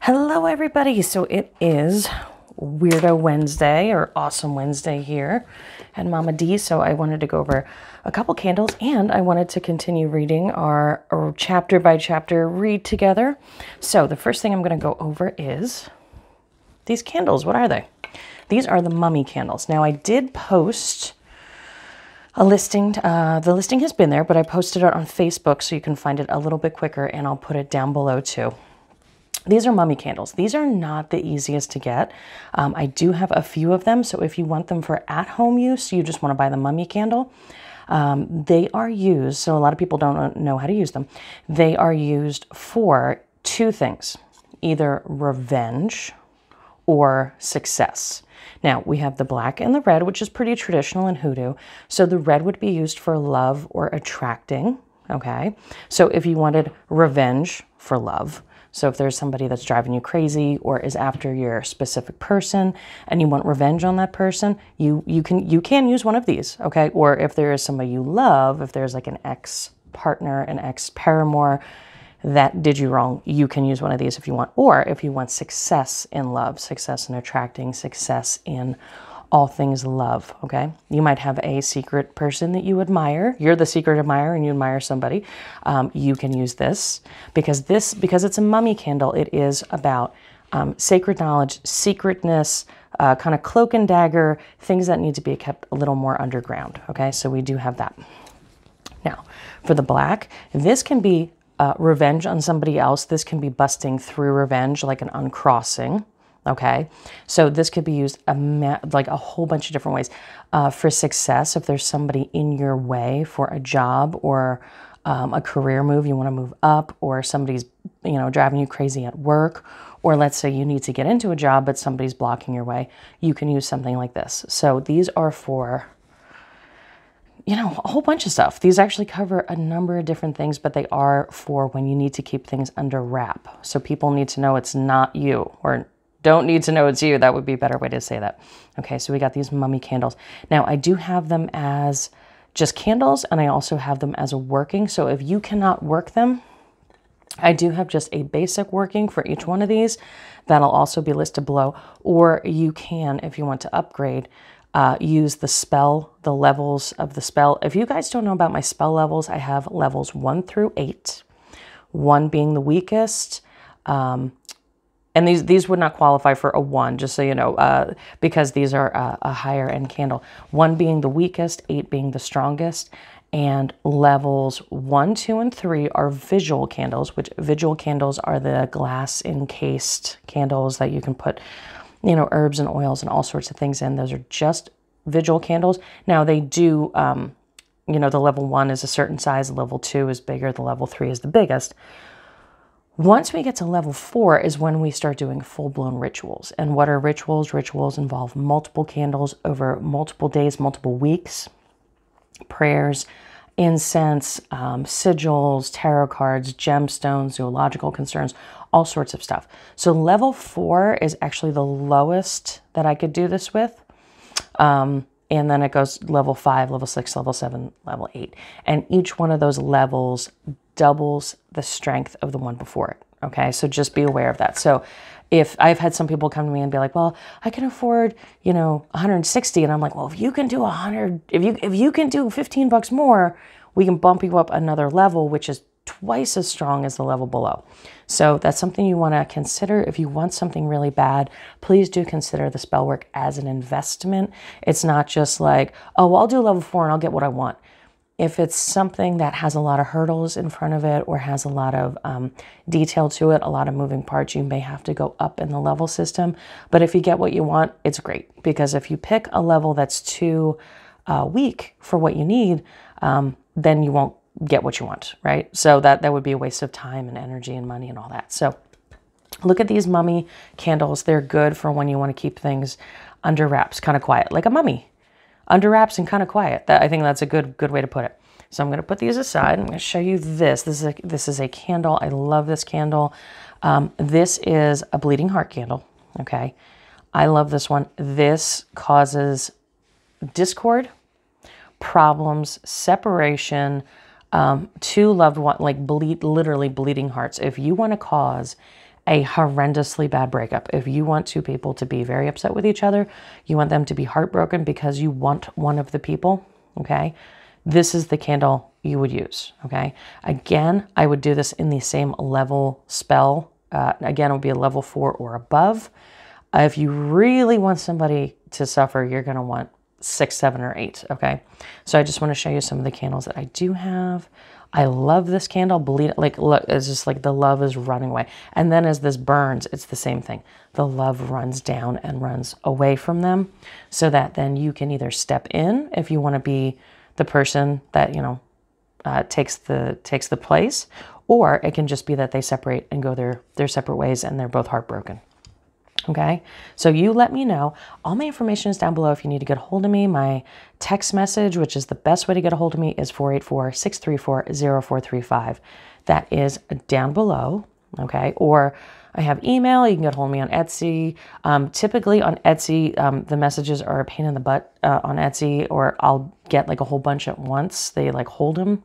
Hello everybody, so it is Weirdo Wednesday or Awesome Wednesday here at Mama D. So I wanted to go over a couple candles and I wanted to continue reading our chapter by chapter read together. So the first thing I'm going to go over is these candles. What are they? These are the mummy candles. Now I did post a listing. The listing has been there, but I posted it on Facebook so you can find it a little bit quicker, and I'll put it down below too. These are mummy candles. These are not the easiest to get. I do have a few of them, so if you want them for at-home use, you just want to buy the mummy candle. They are used, so a lot of people don't know how to use them. They are used for two things, either revenge or success. Now, we have the black and the red, which is pretty traditional in hoodoo. So the red would be used for love or attracting, okay? So if you wanted revenge for love, so if there's somebody that's driving you crazy or is after your specific person and you want revenge on that person, you can use one of these, okay? Or if there is somebody you love, if there's like an ex-partner, an ex-paramour that did you wrong, you can use one of these if you want. Or if you want success in love, success in attracting, success in all things love, okay? You might have a secret person that you admire. You're the secret admirer and you admire somebody. You can use this because it's a mummy candle, it is about sacred knowledge, secretness, kind of cloak and dagger, things that need to be kept a little more underground, okay? So we do have that. Now, for the black, this can be revenge on somebody else. This can be busting through revenge, like an uncrossing. Okay, so this could be used like a whole bunch of different ways. For success, if there's somebody in your way for a job or a career move, you want to move up, or somebody's, driving you crazy at work, or let's say you need to get into a job, but somebody's blocking your way, you can use something like this. So these are for, a whole bunch of stuff. These actually cover a number of different things, but they are for when you need to keep things under wrap. So people need to know it's not you, or don't need to know it's you. That would be a better way to say that. Okay, so we got these mummy candles. Now, I do have them as just candles, and I also have them as a working. So if you cannot work them, I do have just a basic working for each one of these. That'll also be listed below. Or you can, if you want to upgrade, use the spell, the levels of the spell. If you guys don't know about my spell levels, I have levels 1 through 8, 1 being the weakest. And these would not qualify for a 1, just so you know, because these are a higher end candle. 1 being the weakest, 8 being the strongest. And levels 1, 2, and 3 are visual candles, which visual candles are the glass encased candles that you can put, herbs and oils and all sorts of things in. Those are just visual candles. Now they do, the level 1 is a certain size, level 2 is bigger, the level 3 is the biggest. Once we get to level 4 is when we start doing full-blown rituals. And what are rituals? Rituals involve multiple candles over multiple days, multiple weeks, prayers, incense, sigils, tarot cards, gemstones, zoological concerns, all sorts of stuff. So level 4 is actually the lowest that I could do this with. And then it goes level 5, level 6, level 7, level 8. And each one of those levels doubles the strength of the one before it. Okay, so just be aware of that. So if I've had some people come to me and be like, well, I can afford, 160. And I'm like, well, if you can do 100, if you can do $15 more, we can bump you up another level, which is twice as strong as the level below. So that's something you want to consider. If you want something really bad, please do consider the spell work as an investment. It's not just like, oh, well, I'll do level 4 and I'll get what I want. If it's something that has a lot of hurdles in front of it or has a lot of detail to it, a lot of moving parts, you may have to go up in the level system. But if you get what you want, it's great. Because if you pick a level that's too weak for what you need, then you won't get what you want, right? So that would be a waste of time and energy and money and all that. So look at these mummy candles. They're good for when you want to keep things under wraps, kind of quiet, like a mummy. Under wraps and kind of quiet. I think that's a good way to put it. So I'm going to put these aside. I'm going to show you this. This is a candle. I love this candle. This is a bleeding heart candle. Okay. I love this one. This causes discord, problems, separation, two loved ones, like literally bleeding hearts. If you want to cause a horrendously bad breakup. If you want two people to be very upset with each other, you want them to be heartbroken because you want one of the people, okay, this is the candle you would use, okay? Again, I would do this in the same level spell. Again, it would be a level 4 or above. If you really want somebody to suffer, you're going to want 6, 7, or 8, okay? So I just want to show you some of the candles that I do have. I love this candle. Believe it, like, look, it's just like the love is running away. And then as this burns, it's the same thing. The love runs down and runs away from them, so that then you can either step in if you want to be the person that, you know, takes the place, or it can just be that they separate and go their separate ways and they're both heartbroken. Okay, so you let me know. All my information is down below if you need to get a hold of me. My text message, which is the best way to get a hold of me, is 484-634-0435. That is down below, okay? Or I have email. You can get a hold of me on Etsy. Typically on Etsy, the messages are a pain in the butt on Etsy, or I'll get like a whole bunch at once. They like hold them.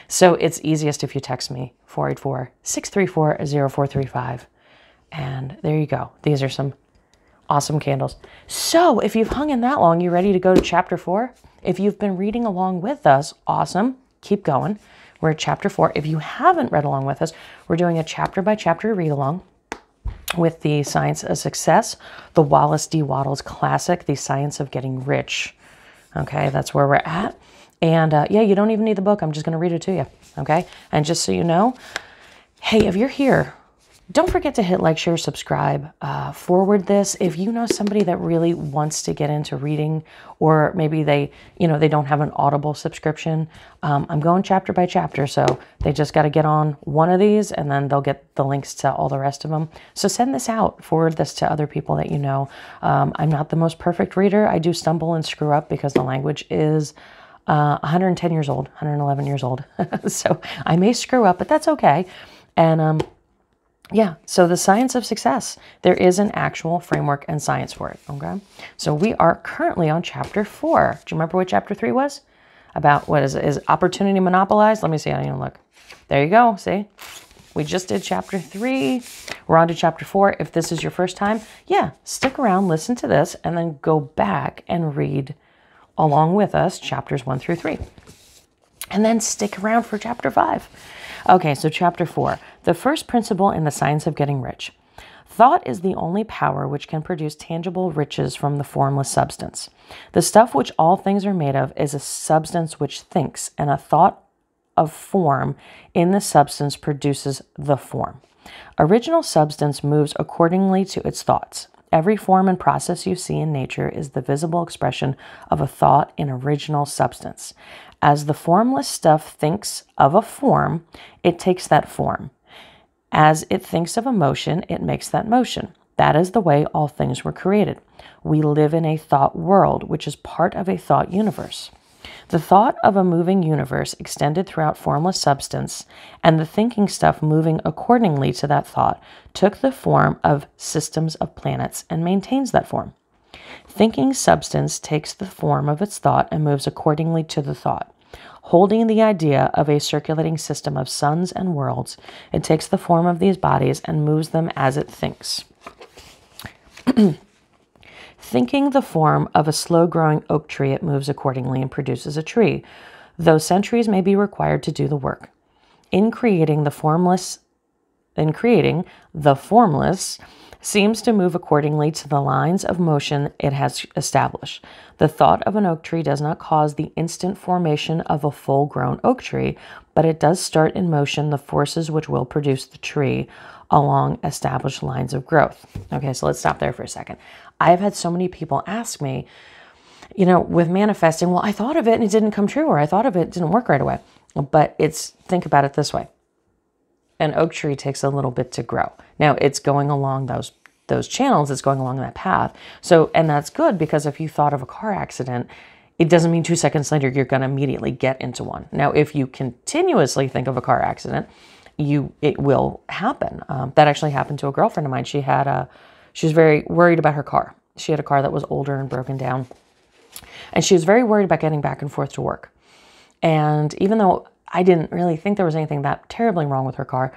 So it's easiest if you text me, 484-634-0435. And there you go. These are some awesome candles. So if you've hung in that long, you ready to go to chapter 4? If you've been reading along with us, awesome. Keep going. We're at chapter 4. If you haven't read along with us, we're doing a chapter by chapter read along with the Science of Success, the Wallace D. Wattles classic, The Science of Getting Rich. Okay, that's where we're at. And yeah, you don't even need the book. I'm just going to read it to you. Okay. And just so you know, hey, if you're here, don't forget to hit like, share, subscribe, forward this. If you know somebody that really wants to get into reading, or maybe they don't have an Audible subscription, I'm going chapter by chapter. So they just got to get on one of these and then they'll get the links to all the rest of them. So send this out, forward this to other people that you know. I'm not the most perfect reader. I do stumble and screw up because the language is 110 years old, 111 years old. So I may screw up, but that's okay. And, yeah, so the Science of Success, there is an actual framework and science for it, okay? So we are currently on chapter 4. Do you remember what chapter 3 was? About, what is it? Is opportunity monopolized? Let me see, I don't even look. There you go, see? We just did chapter 3. We're on to chapter 4. If this is your first time, yeah, stick around, listen to this, and then go back and read along with us chapters 1 through 3. And then stick around for chapter 5. Okay, so chapter 4, the first principle in the science of getting rich. Thought is the only power which can produce tangible riches from the formless substance. The stuff which all things are made of is a substance which thinks, and a thought of form in the substance produces the form. Original substance moves accordingly to its thoughts. Every form and process you see in nature is the visible expression of a thought in original substance. As the formless stuff thinks of a form, it takes that form. As it thinks of a motion, it makes that motion. That is the way all things were created. We live in a thought world, which is part of a thought universe. The thought of a moving universe extended throughout formless substance, and the thinking stuff moving accordingly to that thought took the form of systems of planets and maintains that form. Thinking substance takes the form of its thought and moves accordingly to the thought. Holding the idea of a circulating system of suns and worlds, it takes the form of these bodies and moves them as it thinks. Thinking the form of a slow-growing oak tree, it moves accordingly and produces a tree, though centuries may be required to do the work. In creating the formless seems to move accordingly to the lines of motion it has established. The thought of an oak tree does not cause the instant formation of a full-grown oak tree, but it does start in motion the forces which will produce the tree along established lines of growth. Okay, so let's stop there for a second. I've had so many people ask me, with manifesting, well, I thought of it and it didn't come true, or I thought of it didn't work right away. But think about it this way. An oak tree takes a little bit to grow. Now it's going along those channels, it's going along that path. So, and that's good, because if you thought of a car accident, it doesn't mean 2 seconds later you're going to immediately get into one. Now, if you continuously think of a car accident, it will happen. That actually happened to a girlfriend of mine. She was very worried about her car. She had a car that was older and broken down, and she was very worried about getting back and forth to work. And even though I didn't really think there was anything that terribly wrong with her car,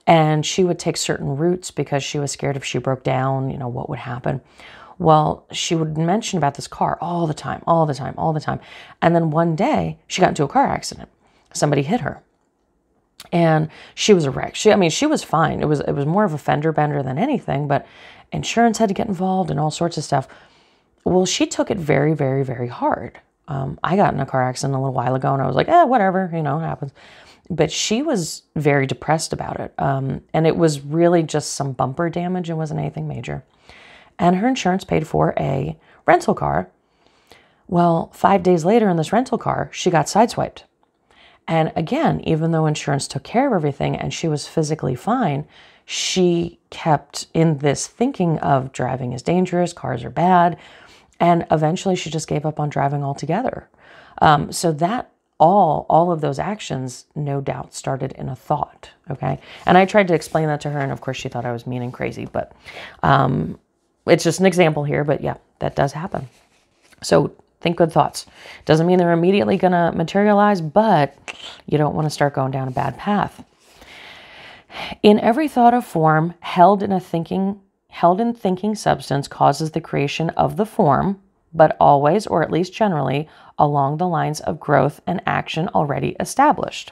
And she would take certain routes because she was scared if she broke down, what would happen. Well, she would mention about this car all the time, all the time, all the time. And then one day she got into a car accident. Somebody hit her. And she was a wreck. She was fine. It was more of a fender bender than anything, but insurance had to get involved and all sorts of stuff. Well, she took it very, very, very hard. I got in a car accident a little while ago and I was like, whatever, it happens. But she was very depressed about it. And it was really just some bumper damage. It wasn't anything major. And her insurance paid for a rental car. Well, 5 days later in this rental car, she got sideswiped. And again, even though insurance took care of everything and she was physically fine, she kept in this thinking of driving is dangerous, cars are bad. And eventually she just gave up on driving altogether. So that all of those actions, no doubt, started in a thought. Okay. And I tried to explain that to her. And of course she thought I was mean and crazy, but it's just an example here. But yeah, that does happen. So think good thoughts. Doesn't mean they're immediately going to materialize, but you don't want to start going down a bad path. In every thought of form held in thinking substance causes the creation of the form, but always, or at least generally, along the lines of growth and action already established.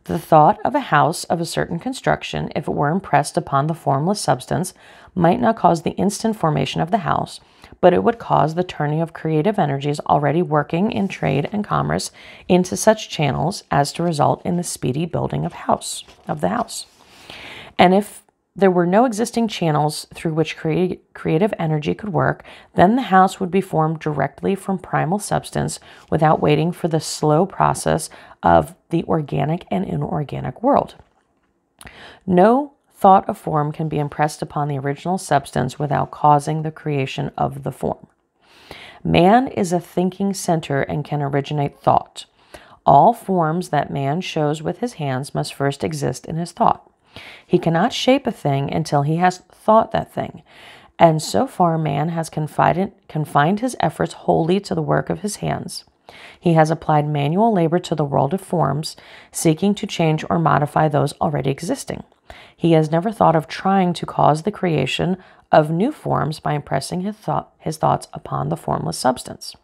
The thought of a house of a certain construction, if it were impressed upon the formless substance, might not cause the instant formation of the house, but it would cause the turning of creative energies already working in trade and commerce into such channels as to result in the speedy building of the house. And if there were no existing channels through which creative energy could work, then the house would be formed directly from primal substance without waiting for the slow process of the organic and inorganic world. No thought of form can be impressed upon the original substance without causing the creation of the form. Man is a thinking center and can originate thought. All forms that man shows with his hands must first exist in his thought. He cannot shape a thing until he has thought that thing. And so far, man has confined his efforts wholly to the work of his hands. He has applied manual labor to the world of forms, seeking to change or modify those already existing. He has never thought of trying to cause the creation of new forms by impressing his thoughts upon the formless substance.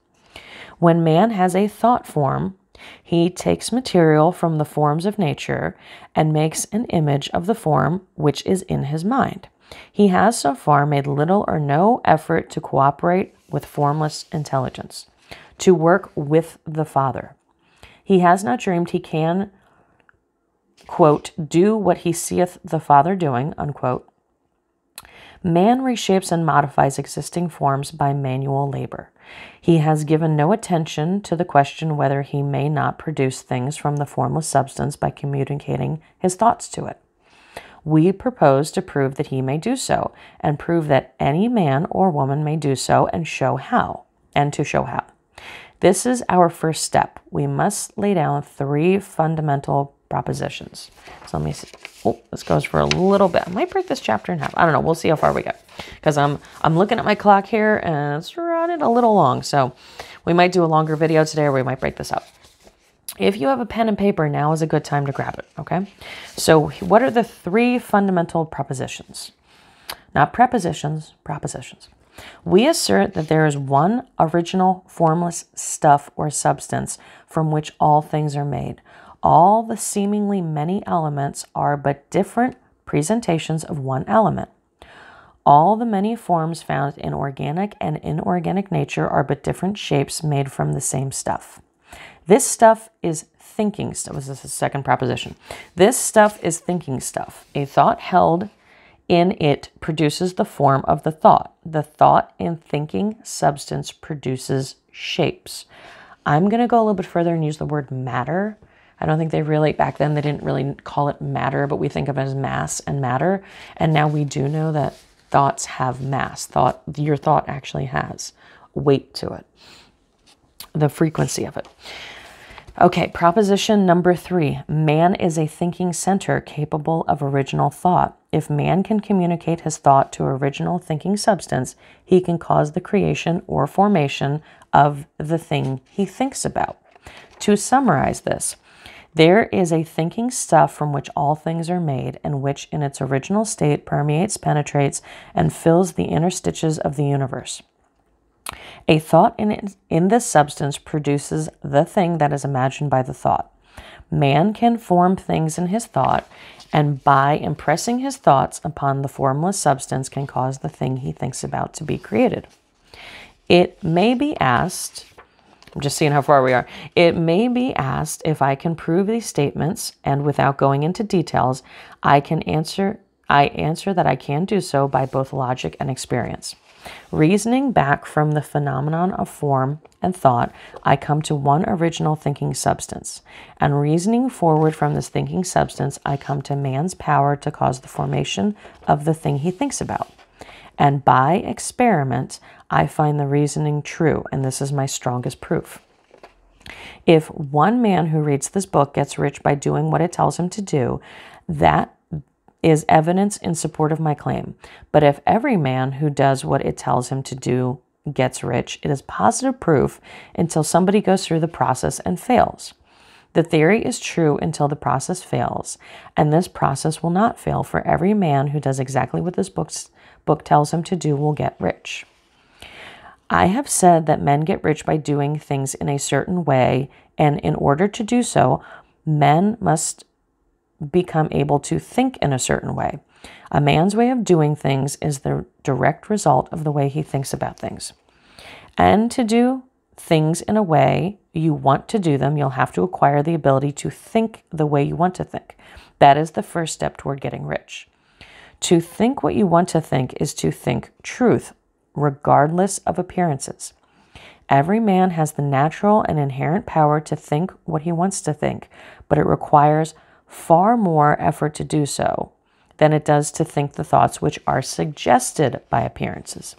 When man has a thought form, he takes material from the forms of nature and makes an image of the form which is in his mind. He has so far made little or no effort to cooperate with formless intelligence, to work with the Father. He has not dreamed he can, quote, do what he seeth the Father doing, unquote. Man reshapes and modifies existing forms by manual labor. He has given no attention to the question whether he may not produce things from the formless substance by communicating his thoughts to it. We propose to prove that he may do so, and prove that any man or woman may do so, and show how. This is our first step. We must lay down 3 fundamental propositions. So let me see. Oh, this goes for a little bit. I might break this chapter in half. I don't know. We'll see how far we get. Because I'm looking at my clock here and it's running a little long. So we might do a longer video today or we might break this up. If you have a pen and paper, now is a good time to grab it. Okay. So what are the 3 fundamental propositions? Not prepositions, propositions. We assert that there is one original formless stuff or substance from which all things are made. All the seemingly many elements are but different presentations of one element. All the many forms found in organic and inorganic nature are but different shapes made from the same stuff. This stuff is thinking stuff. This is the second proposition. This stuff is thinking stuff. A thought held in it produces the form of the thought. The thought in thinking substance produces shapes. I'm going to go a little bit further and use the word matter. I don't think back then they didn't really call it matter, but we think of it as mass and matter. And now we do know that thoughts have mass. Your thought actually has weight to it, the frequency of it. Okay, proposition number 3. Man is a thinking center capable of original thought. If man can communicate his thought to original thinking substance, he can cause the creation or formation of the thing he thinks about. To summarize this, There is a thinking stuff from which all things are made, and which in its original state permeates, penetrates, and fills the interstitials of the universe. A thought in this substance produces the thing that is imagined by the thought. Man can form things in his thought, and by impressing his thoughts upon the formless substance can cause the thing he thinks about to be created. It may be asked, I'm just seeing how far we are. It may be asked if I can prove these statements, and without going into details, I answer that I can do so by both logic and experience. Reasoning back from the phenomenon of form and thought, I come to one original thinking substance. And reasoning forward from this thinking substance, I come to man's power to cause the formation of the thing he thinks about. And by experiment, I find the reasoning true, and this is my strongest proof. If one man who reads this book gets rich by doing what it tells him to do, that is evidence in support of my claim. But if every man who does what it tells him to do gets rich, it is positive proof until somebody goes through the process and fails. The theory is true until the process fails, and this process will not fail, for every man who does exactly what this book tells him to do will get rich. I have said that men get rich by doing things in a certain way, and in order to do so, men must become able to think in a certain way. A man's way of doing things is the direct result of the way he thinks about things. And to do things in a way you want to do them, you'll have to acquire the ability to think the way you want to think. That is the first step toward getting rich. To think what you want to think is to think truth, regardless of appearances. Every man has the natural and inherent power to think what he wants to think, but it requires far more effort to do so than it does to think the thoughts which are suggested by appearances.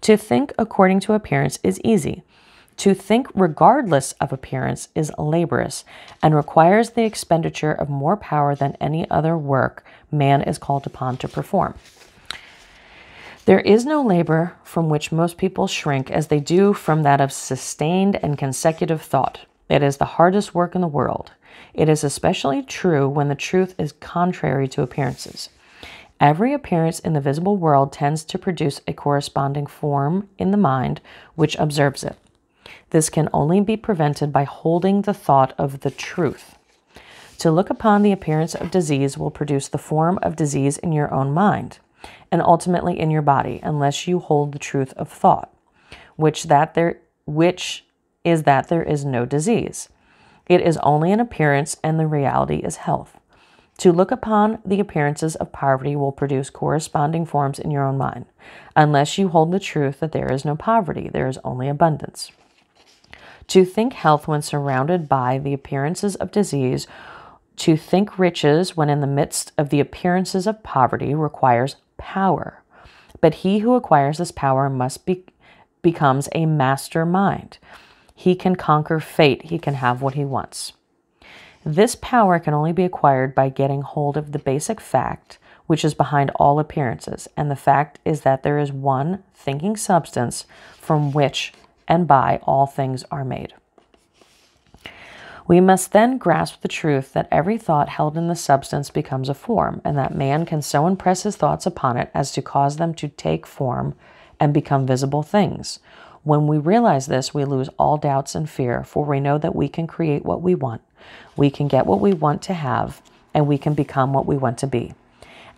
To think according to appearance is easy. To think regardless of appearance is laborious and requires the expenditure of more power than any other work man is called upon to perform. There is no labor from which most people shrink as they do from that of sustained and consecutive thought. It is the hardest work in the world. It is especially true when the truth is contrary to appearances. Every appearance in the visible world tends to produce a corresponding form in the mind which observes it. This can only be prevented by holding the thought of the truth. To look upon the appearance of disease will produce the form of disease in your own mind, and ultimately in your body, unless you hold the truth of thought, which is that there is no disease. It is only an appearance, and the reality is health. To look upon the appearances of poverty will produce corresponding forms in your own mind, unless you hold the truth that there is no poverty, there is only abundance. To think health when surrounded by the appearances of disease, to think riches when in the midst of the appearances of poverty requires power. But he who acquires this power becomes a master mind. He can conquer fate. He can have what he wants. This power can only be acquired by getting hold of the basic fact which is behind all appearances, and the fact is that there is one thinking substance from which and by all things are made. We must then grasp the truth that every thought held in the substance becomes a form, and that man can so impress his thoughts upon it as to cause them to take form and become visible things. When we realize this, we lose all doubts and fear, for we know that we can create what we want, we can get what we want to have, and we can become what we want to be.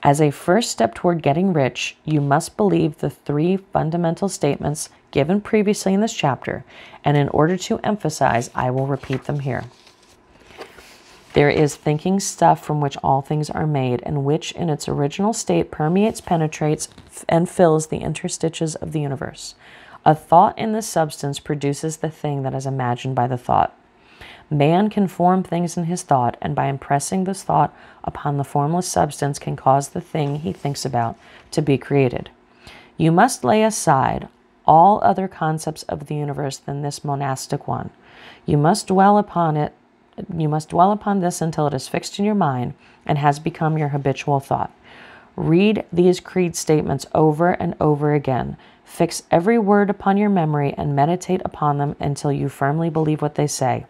As a first step toward getting rich, you must believe the three fundamental statements given previously in this chapter, and in order to emphasize, I will repeat them here. There is thinking stuff from which all things are made, and which in its original state permeates, penetrates, and fills the interstitials of the universe. A thought in this substance produces the thing that is imagined by the thought. Man can form things in his thought, and by impressing this thought upon the formless substance can cause the thing he thinks about to be created. You must lay aside all other concepts of the universe than this monastic one. You must dwell upon this until it is fixed in your mind and has become your habitual thought. Read these creed statements over and over again. Fix every word upon your memory and meditate upon them until you firmly believe what they say.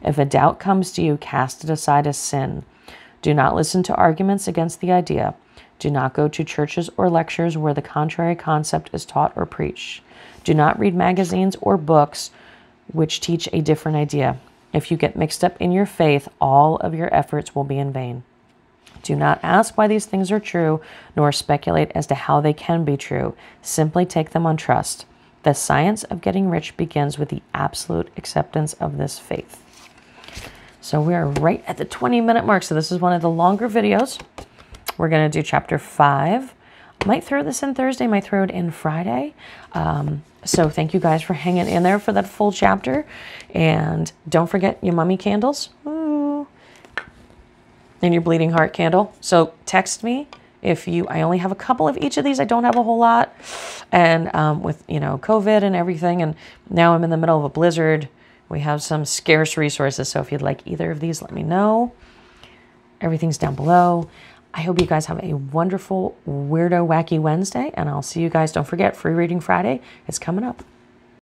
If a doubt comes to you, cast it aside as sin. Do not listen to arguments against the idea. Do not go to churches or lectures where the contrary concept is taught or preached. Do not read magazines or books which teach a different idea. If you get mixed up in your faith, all of your efforts will be in vain. Do not ask why these things are true, nor speculate as to how they can be true. Simply take them on trust. The science of getting rich begins with the absolute acceptance of this faith. So we are right at the 20-minute mark. So this is one of the longer videos. We're going to do chapter 5. Might throw this in Thursday, might throw it in Friday. So thank you guys for hanging in there for that full chapter. And don't forget your mummy candles. Ooh. And your bleeding heart candle. So text me if you, I only have a couple of each of these. I don't have a whole lot. And with, you know, COVID and everything. And now I'm in the middle of a blizzard. We have some scarce resources. So if you'd like either of these, let me know. Everything's down below. I hope you guys have a wonderful, weirdo, wacky Wednesday, and I'll see you guys. Don't forget, Free Reading Friday is coming up.